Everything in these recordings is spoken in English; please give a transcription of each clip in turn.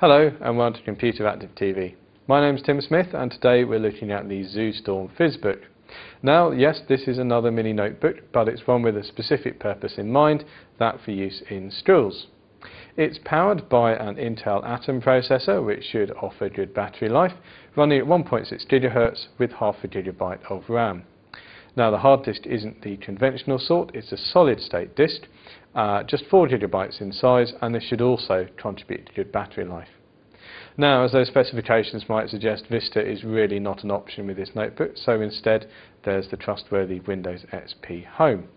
Hello and welcome to Computer Active TV. My name is Tim Smith and today we're looking at the Zoostorm Fizzbook. Now yes, this is another mini notebook, but it's one with a specific purpose in mind, that for use in schools. It's powered by an Intel Atom processor which should offer good battery life, running at 1.6 GHz with half a gigabyte of RAM. Now the hard disk isn't the conventional sort, it's a solid state disk, just 4 GB in size, and this should also contribute to good battery life. Now, as those specifications might suggest, Vista is really not an option with this notebook, so instead there's the trustworthy Windows XP Home.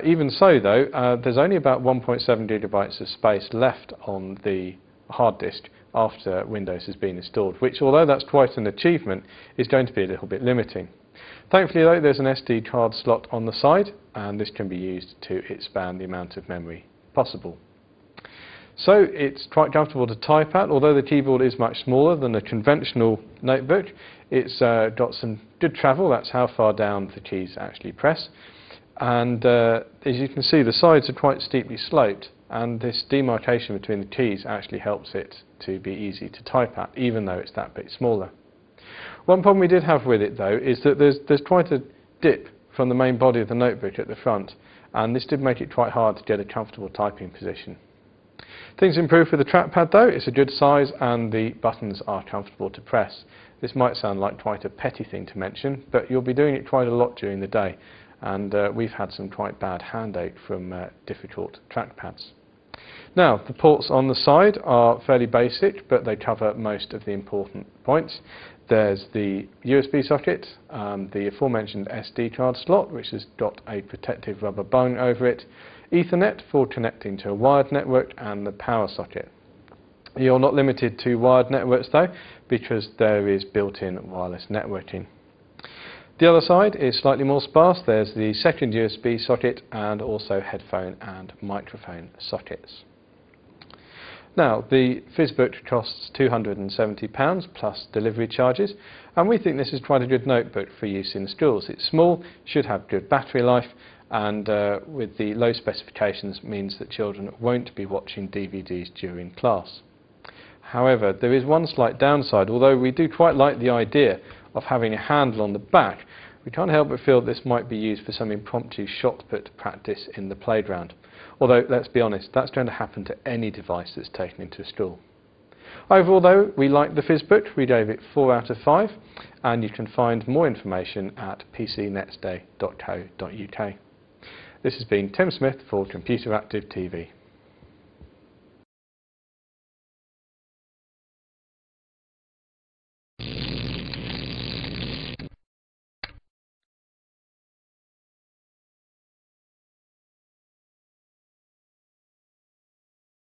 Even so though, there's only about 1.7 GB of space left on the hard disk after Windows has been installed, which, although that's quite an achievement, is going to be a little bit limiting. Thankfully though, there's an SD card slot on the side, and this can be used to expand the amount of memory possible. So it's quite comfortable to type at. Although the keyboard is much smaller than a conventional notebook, it's got some good travel, that's how far down the keys actually press. And as you can see, the sides are quite steeply sloped, and this demarcation between the keys actually helps it to be easy to type at, even though it's that bit smaller. One problem we did have with it though is that there's quite a dip from the main body of the notebook at the front, and this did make it quite hard to get a comfortable typing position. Things improved with the trackpad though. It's a good size and the buttons are comfortable to press. This might sound like quite a petty thing to mention, but you'll be doing it quite a lot during the day, and we've had some quite bad handache from difficult trackpads. Now, the ports on the side are fairly basic, but they cover most of the important points. There's the USB socket, the aforementioned SD card slot, which has got a protective rubber bung over it, Ethernet for connecting to a wired network, and the power socket. You're not limited to wired networks though, because there is built-in wireless networking. The other side is slightly more sparse. There's the second USB socket and also headphone and microphone sockets. Now, the Fizzbook costs £270 plus delivery charges, and we think this is quite a good notebook for use in schools. It's small, should have good battery life, and with the low specifications means that children won't be watching DVDs during class. However, there is one slight downside. Although we do quite like the idea of having a handle on the back, we can't help but feel this might be used for some impromptu shot put practice in the playground. Although, let's be honest, that's going to happen to any device that's taken into school. Overall though, we like the Fizzbook. We gave it 4 out of 5, and you can find more information at pcnetsday.co.uk. This has been Tim Smith for Computer Active TV.